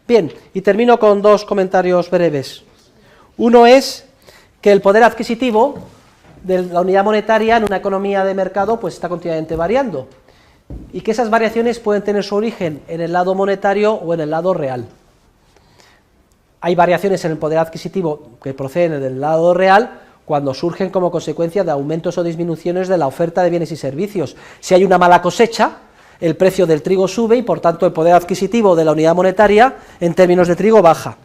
Bien, y termino con dos comentarios breves. Uno es que el poder adquisitivo de la unidad monetaria en una economía de mercado pues está continuamente variando, y que esas variaciones pueden tener su origen en el lado monetario o en el lado real. Hay variaciones en el poder adquisitivo que proceden del lado real cuando surgen como consecuencia de aumentos o disminuciones de la oferta de bienes y servicios. Si hay una mala cosecha, el precio del trigo sube y por tanto el poder adquisitivo de la unidad monetaria en términos de trigo baja.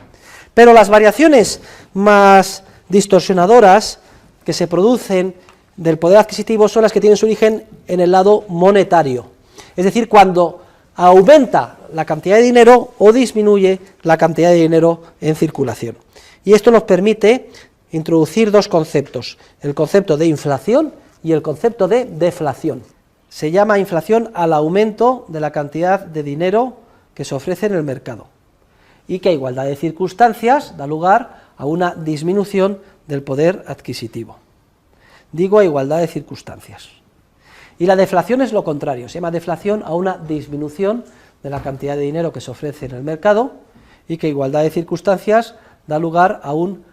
Pero las variaciones más distorsionadoras que se producen del poder adquisitivo son las que tienen su origen en el lado monetario, es decir, cuando aumenta la cantidad de dinero o disminuye la cantidad de dinero en circulación. Y esto nos permite introducir dos conceptos, el concepto de inflación y el concepto de deflación. Se llama inflación al aumento de la cantidad de dinero que se ofrece en el mercado, y que a igualdad de circunstancias da lugar a una disminución del poder adquisitivo. Digo a igualdad de circunstancias. Y la deflación es lo contrario, se llama deflación a una disminución de la cantidad de dinero que se ofrece en el mercado, y que a igualdad de circunstancias da lugar a un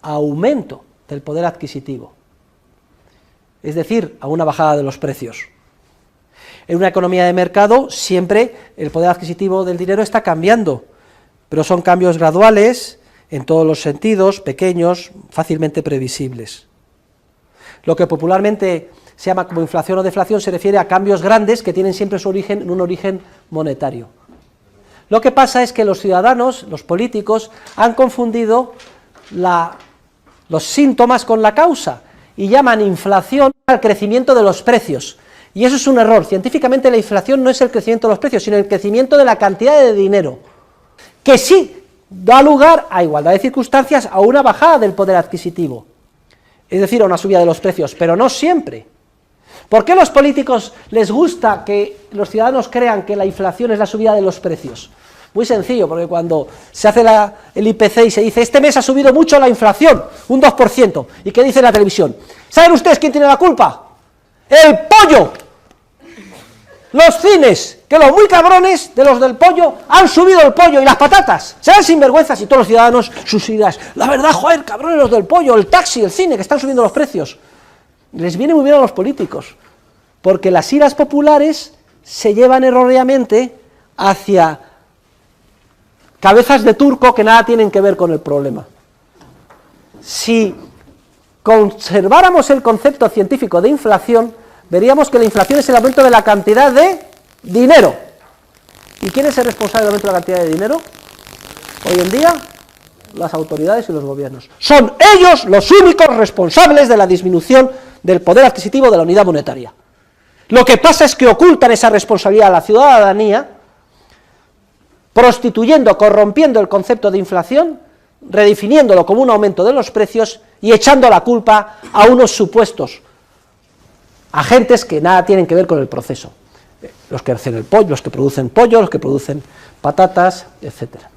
aumento del poder adquisitivo, es decir, a una bajada de los precios. En una economía de mercado siempre el poder adquisitivo del dinero está cambiando, pero son cambios graduales, en todos los sentidos, pequeños, fácilmente previsibles. Lo que popularmente se llama como inflación o deflación se refiere a cambios grandes que tienen siempre su origen en un origen monetario. Lo que pasa es que los ciudadanos, los políticos, han confundido los síntomas con la causa y llaman inflación al crecimiento de los precios. Y eso es un error. Científicamente la inflación no es el crecimiento de los precios, sino el crecimiento de la cantidad de dinero, que sí da lugar, a igualdad de circunstancias, a una bajada del poder adquisitivo, es decir, a una subida de los precios, pero no siempre. ¿Por qué a los políticos les gusta que los ciudadanos crean que la inflación es la subida de los precios? Muy sencillo, porque cuando se hace el IPC y se dice, este mes ha subido mucho la inflación, un 2%, ¿y qué dice la televisión? ¿Saben ustedes quién tiene la culpa? ¡El pollo! Los cines, que los muy cabrones de los del pollo han subido el pollo y las patatas, sean sinvergüenzas, y todos los ciudadanos sus ideas, la verdad, joder, cabrones los del pollo, el taxi, el cine, que están subiendo los precios. Les viene muy bien a los políticos, porque las iras populares se llevan erróneamente hacia cabezas de turco que nada tienen que ver con el problema. Si conserváramos el concepto científico de inflación, veríamos que la inflación es el aumento de la cantidad de dinero. ¿Y quién es el responsable del aumento de la cantidad de dinero? Hoy en día, las autoridades y los gobiernos. Son ellos los únicos responsables de la disminución del poder adquisitivo de la unidad monetaria. Lo que pasa es que ocultan esa responsabilidad a la ciudadanía, prostituyendo, corrompiendo el concepto de inflación, redefiniéndolo como un aumento de los precios y echando la culpa a unos supuestos agentes que nada tienen que ver con el proceso. Los que hacen el pollo, los que producen pollo, los que producen patatas, etcétera.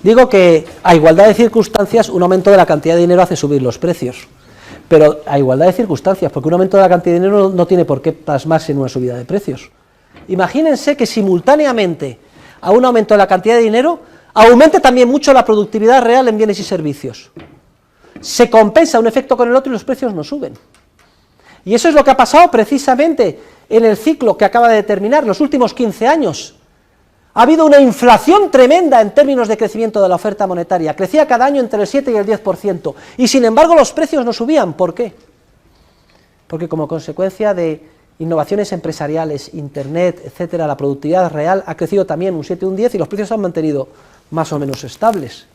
Digo que a igualdad de circunstancias un aumento de la cantidad de dinero hace subir los precios, pero a igualdad de circunstancias, porque un aumento de la cantidad de dinero no tiene por qué plasmarse en una subida de precios. Imagínense que simultáneamente a un aumento de la cantidad de dinero aumente también mucho la productividad real en bienes y servicios. Se compensa un efecto con el otro y los precios no suben. Y eso es lo que ha pasado precisamente en el ciclo que acaba de terminar, los últimos 15 años. Ha habido una inflación tremenda en términos de crecimiento de la oferta monetaria, crecía cada año entre el 7 y el 10%, y sin embargo los precios no subían. ¿Por qué? Porque como consecuencia de innovaciones empresariales, internet, etcétera, la productividad real ha crecido también un 7 y un 10 y los precios se han mantenido más o menos estables.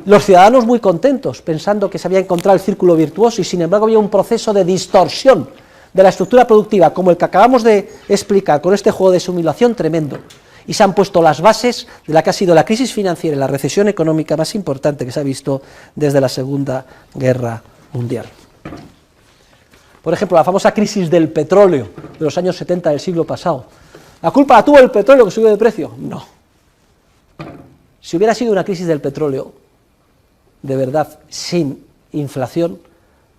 Los ciudadanos muy contentos, pensando que se había encontrado el círculo virtuoso, y sin embargo había un proceso de distorsión de la estructura productiva, como el que acabamos de explicar con este juego de simulación tremendo, y se han puesto las bases de la que ha sido la crisis financiera y la recesión económica más importante que se ha visto desde la Segunda Guerra Mundial. Por ejemplo, la famosa crisis del petróleo de los años 70 del siglo pasado. ¿La culpa la tuvo el petróleo que subió de precio? No. Si hubiera sido una crisis del petróleo, de verdad, sin inflación,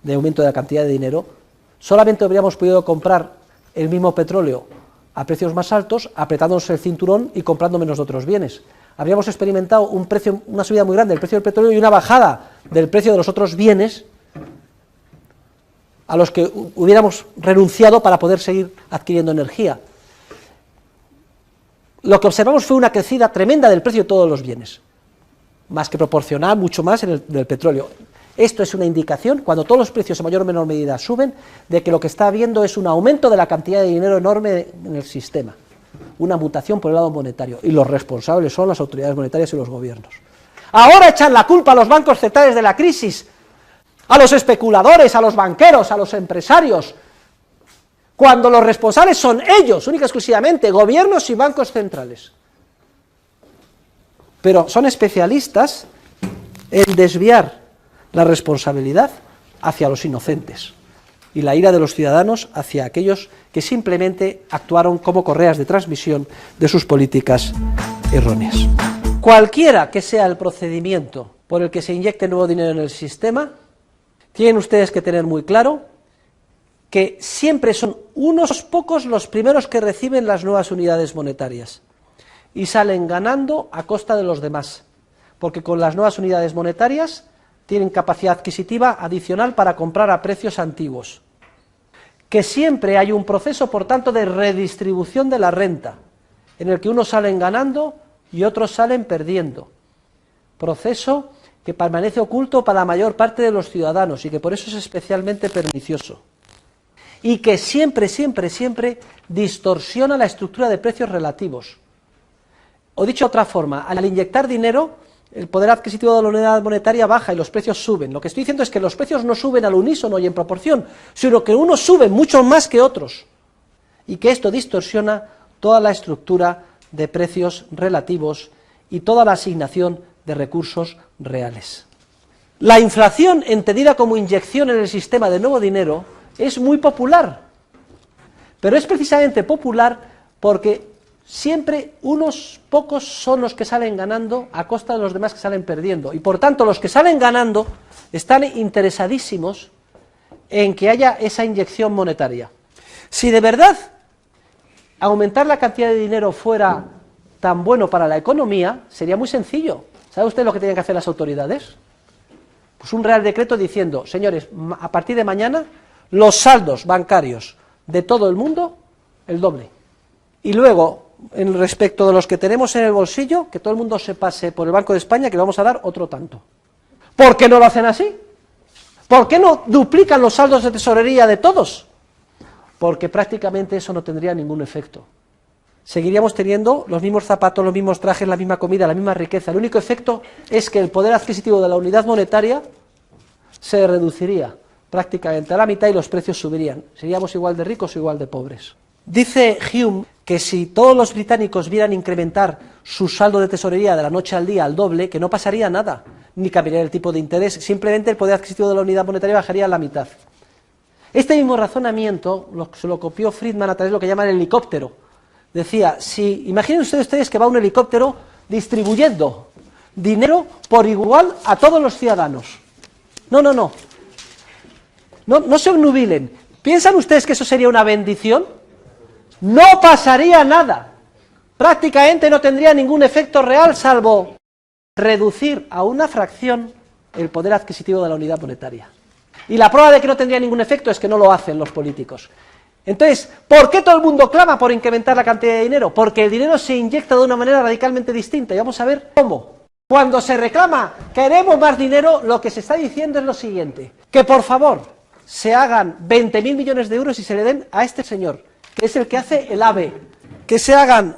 de aumento de la cantidad de dinero, solamente habríamos podido comprar el mismo petróleo a precios más altos, apretándonos el cinturón y comprando menos de otros bienes. habríamos experimentado una subida muy grande del precio del petróleo y una bajada del precio de los otros bienes a los que hubiéramos renunciado para poder seguir adquiriendo energía. Lo que observamos fue una crecida tremenda del precio de todos los bienes, más que proporcional, mucho más en el del petróleo. Esto es una indicación, cuando todos los precios en mayor o menor medida suben, de que lo que está habiendo es un aumento de la cantidad de dinero enorme en el sistema, una mutación por el lado monetario, y los responsables son las autoridades monetarias y los gobiernos. Ahora echan la culpa a los bancos centrales de la crisis, a los especuladores, a los banqueros, a los empresarios, cuando los responsables son ellos, única y exclusivamente, gobiernos y bancos centrales. Pero son especialistas en desviar la responsabilidad hacia los inocentes y la ira de los ciudadanos hacia aquellos que simplemente actuaron como correas de transmisión de sus políticas erróneas. Cualquiera que sea el procedimiento por el que se inyecte nuevo dinero en el sistema, tienen ustedes que tener muy claro que siempre son unos pocos los primeros que reciben las nuevas unidades monetarias y salen ganando a costa de los demás, porque con las nuevas unidades monetarias tienen capacidad adquisitiva adicional para comprar a precios antiguos. Que siempre hay un proceso, por tanto, de redistribución de la renta, en el que unos salen ganando y otros salen perdiendo. Proceso que permanece oculto para la mayor parte de los ciudadanos y que por eso es especialmente pernicioso. Y que siempre distorsiona la estructura de precios relativos. O dicho de otra forma, al inyectar dinero, el poder adquisitivo de la unidad monetaria baja y los precios suben. Lo que estoy diciendo es que los precios no suben al unísono y en proporción, sino que unos suben mucho más que otros. Y que esto distorsiona toda la estructura de precios relativos y toda la asignación de recursos reales. La inflación, entendida como inyección en el sistema de nuevo dinero, es muy popular, pero es precisamente popular porque siempre unos pocos son los que salen ganando a costa de los demás que salen perdiendo, y por tanto los que salen ganando están interesadísimos en que haya esa inyección monetaria. Si de verdad aumentar la cantidad de dinero fuera tan bueno para la economía, sería muy sencillo. ¿Sabe usted lo que tienen que hacer las autoridades? Pues un real decreto diciendo, señores, a partir de mañana los saldos bancarios de todo el mundo, el doble. Y luego, en respecto de los que tenemos en el bolsillo, que todo el mundo se pase por el Banco de España, que le vamos a dar otro tanto. ¿Por qué no lo hacen así? ¿Por qué no duplican los saldos de tesorería de todos? Porque prácticamente eso no tendría ningún efecto. Seguiríamos teniendo los mismos zapatos, los mismos trajes, la misma comida, la misma riqueza. El único efecto es que el poder adquisitivo de la unidad monetaria se reduciría prácticamente a la mitad y los precios subirían. Seríamos igual de ricos o igual de pobres. Dice Hume que si todos los británicos vieran incrementar su saldo de tesorería de la noche al día al doble, que no pasaría nada, ni cambiaría el tipo de interés, simplemente el poder adquisitivo de la unidad monetaria bajaría a la mitad. Este mismo razonamiento se lo copió Friedman a través de lo que llaman el helicóptero. Decía, imaginen ustedes que va un helicóptero distribuyendo dinero por igual a todos los ciudadanos. No se obnubilen. ¿Piensan ustedes que eso sería una bendición? No pasaría nada. Prácticamente no tendría ningún efecto real, salvo reducir a una fracción el poder adquisitivo de la unidad monetaria. Y la prueba de que no tendría ningún efecto es que no lo hacen los políticos. Entonces, ¿por qué todo el mundo clama por incrementar la cantidad de dinero? Porque el dinero se inyecta de una manera radicalmente distinta, y vamos a ver cómo. Cuando se reclama, queremos más dinero, lo que se está diciendo es lo siguiente, que por favor se hagan 20.000 millones de euros y se le den a este señor, que es el que hace el AVE, que se hagan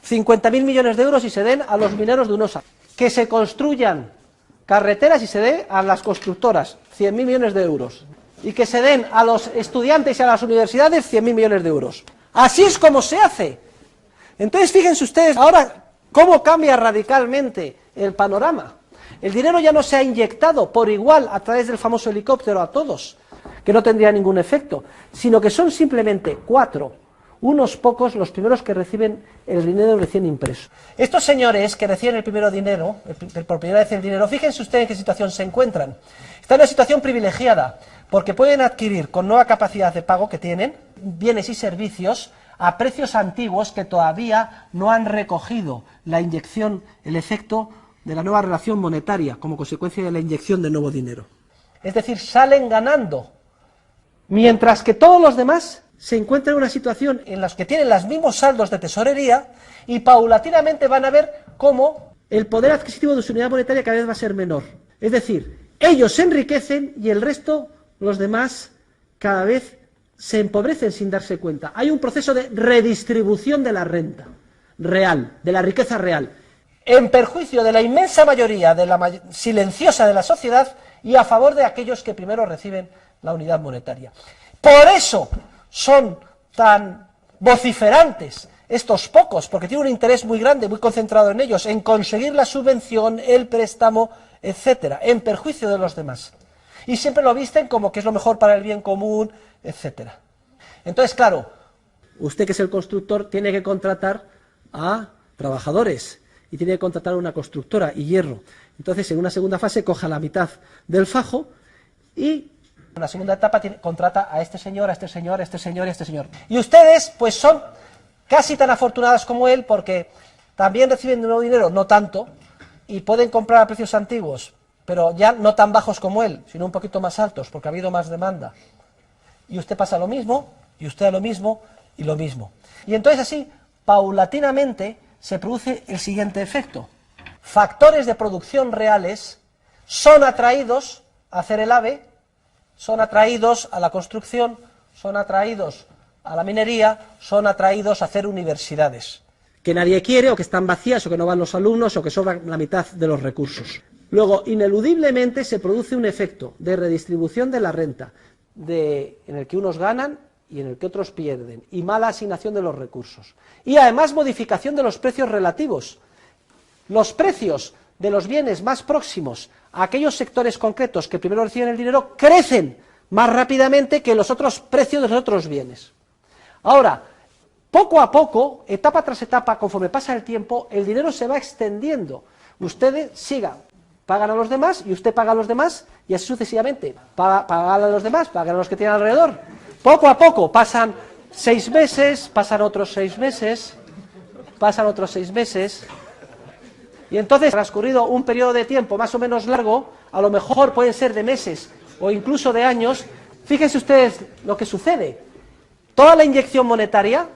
50.000 millones de euros y se den a los mineros de UNOSA, que se construyan carreteras y se dé a las constructoras 100.000 millones de euros, y que se den a los estudiantes y a las universidades 100.000 millones de euros. Así es como se hace. Entonces, fíjense ustedes ahora cómo cambia radicalmente el panorama. El dinero ya no se ha inyectado por igual a través del famoso helicóptero a todos, que no tendría ningún efecto, sino que son simplemente unos pocos los primeros que reciben el dinero recién impreso. Estos señores que reciben el primero dinero, por primera vez el dinero, fíjense ustedes en qué situación se encuentran. Están en una situación privilegiada, porque pueden adquirir con nueva capacidad de pago que tienen, bienes y servicios, a precios antiguos que todavía no han recogido la inyección, el efecto de la nueva relación monetaria como consecuencia de la inyección de nuevo dinero. Es decir, salen ganando, mientras que todos los demás se encuentran en una situación en la que tienen los mismos saldos de tesorería y paulatinamente van a ver cómo el poder adquisitivo de su unidad monetaria cada vez va a ser menor. Es decir, ellos se enriquecen y el resto, los demás, cada vez se empobrecen sin darse cuenta. Hay un proceso de redistribución de la renta real, de la riqueza real, en perjuicio de la inmensa mayoría, de la silenciosa de la sociedad, y a favor de aquellos que primero reciben la unidad monetaria. Por eso son tan vociferantes estos pocos, porque tienen un interés muy grande, muy concentrado en ellos, en conseguir la subvención, el préstamo, etcétera, en perjuicio de los demás. Y siempre lo visten como que es lo mejor para el bien común, etcétera. Entonces, claro, usted que es el constructor tiene que contratar a trabajadores y tiene que contratar a una constructora y hierro. Entonces, en una segunda fase, coja la mitad del fajo y en la segunda etapa contrata a este señor, a este señor, a este señor y a este señor. Y ustedes, pues son casi tan afortunadas como él, porque también reciben de nuevo dinero, no tanto, y pueden comprar a precios antiguos, pero ya no tan bajos como él, sino un poquito más altos, porque ha habido más demanda. Y usted pasa lo mismo, y usted a lo mismo, y lo mismo. Y entonces así, paulatinamente, se produce el siguiente efecto. Factores de producción reales son atraídos a hacer el AVE, son atraídos a la construcción, son atraídos a la minería, son atraídos a hacer universidades que nadie quiere, o que están vacías, o que no van los alumnos, o que sobran la mitad de los recursos. Luego, ineludiblemente se produce un efecto de redistribución de la renta, en el que unos ganan y en el que otros pierden, y mala asignación de los recursos. Y además modificación de los precios relativos. Los precios de los bienes más próximos a aquellos sectores concretos que primero reciben el dinero crecen más rápidamente que los otros precios de los otros bienes. Ahora, poco a poco, etapa tras etapa, conforme pasa el tiempo, el dinero se va extendiendo. Ustedes pagan a los demás y usted paga a los demás y así sucesivamente. Pagan a los demás, pagan a los que tienen alrededor. Poco a poco, pasan 6 meses, pasan otros 6 meses, pasan otros 6 meses. Y entonces, transcurrido un periodo de tiempo más o menos largo, a lo mejor pueden ser de meses o incluso de años, fíjense ustedes lo que sucede. Toda la inyección monetaria,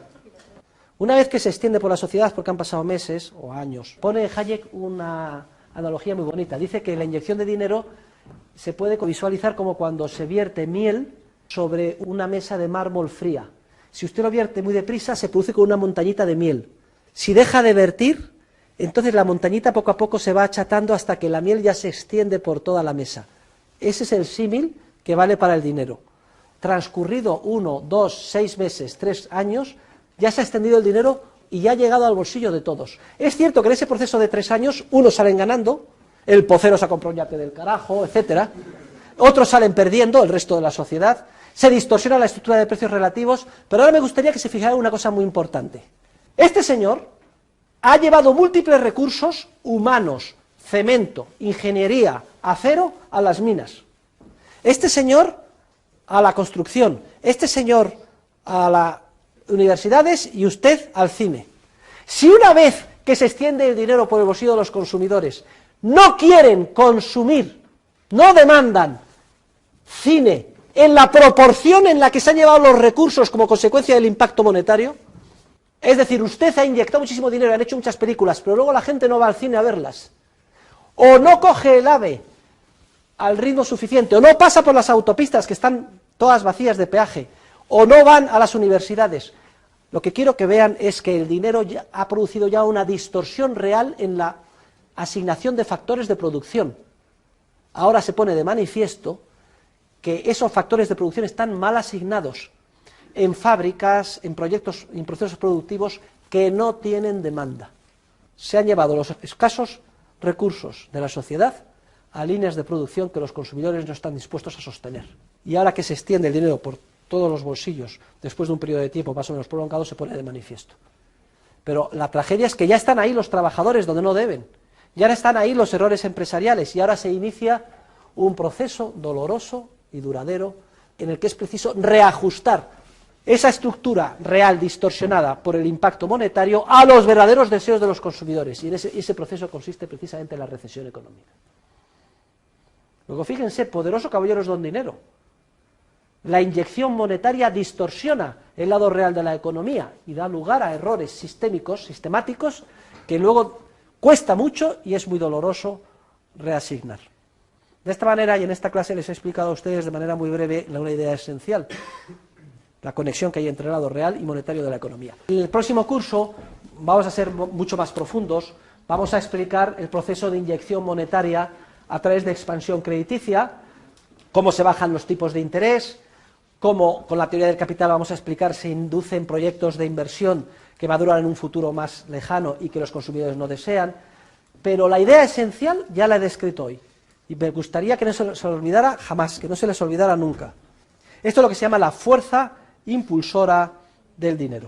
una vez que se extiende por la sociedad, porque han pasado meses o años, pone Hayek una analogía muy bonita. Dice que la inyección de dinero se puede visualizar como cuando se vierte miel sobre una mesa de mármol fría. Si usted lo vierte muy deprisa, se produce con una montañita de miel. Si deja de vertir, entonces la montañita poco a poco se va achatando hasta que la miel ya se extiende por toda la mesa. Ese es el símil que vale para el dinero. Transcurrido 1, 2, 6 meses, 3 años, ya se ha extendido el dinero y ya ha llegado al bolsillo de todos. Es cierto que en ese proceso de 3 años, unos salen ganando, el pocero se ha comprado un yate del carajo, etcétera. Otros salen perdiendo, el resto de la sociedad. Se distorsiona la estructura de precios relativos, pero ahora me gustaría que se fijara en una cosa muy importante. Este señor ha llevado múltiples recursos humanos, cemento, ingeniería, acero, a las minas. Este señor a la construcción, este señor a las universidades y usted al cine. Si una vez que se extiende el dinero por el bolsillo de los consumidores no quieren consumir, no demandan cine en la proporción en la que se han llevado los recursos como consecuencia del impacto monetario, es decir, usted ha inyectado muchísimo dinero, han hecho muchas películas, pero luego la gente no va al cine a verlas, o no coge el AVE al ritmo suficiente, o no pasa por las autopistas que están todas vacías de peaje, o no van a las universidades. Lo que quiero que vean es que el dinero ya ha producido ya una distorsión real en la asignación de factores de producción. Ahora se pone de manifiesto que esos factores de producción están mal asignados en fábricas, en proyectos, en procesos productivos que no tienen demanda. Se han llevado los escasos recursos de la sociedad a líneas de producción que los consumidores no están dispuestos a sostener. Y ahora que se extiende el dinero por todos los bolsillos, después de un periodo de tiempo más o menos prolongado, se pone de manifiesto. Pero la tragedia es que ya están ahí los trabajadores donde no deben, ya están ahí los errores empresariales, y ahora se inicia un proceso doloroso y duradero en el que es preciso reajustar esa estructura real distorsionada por el impacto monetario a los verdaderos deseos de los consumidores, y ese proceso consiste precisamente en la recesión económica. Luego fíjense, poderoso caballeros don dinero. La inyección monetaria distorsiona el lado real de la economía y da lugar a errores sistémicos, sistemáticos, que luego cuesta mucho y es muy doloroso reasignar. De esta manera, y en esta clase les he explicado a ustedes de manera muy breve una idea esencial, la conexión que hay entre el lado real y monetario de la economía. En el próximo curso vamos a ser mucho más profundos, vamos a explicar el proceso de inyección monetaria a través de expansión crediticia, cómo se bajan los tipos de interés, cómo con la teoría del capital vamos a explicar se inducen proyectos de inversión que maduran en un futuro más lejano y que los consumidores no desean, pero la idea esencial ya la he descrito hoy, y me gustaría que no se les olvidara jamás, que no se les olvidara nunca. Esto es lo que se llama la fuerza impulsora del dinero.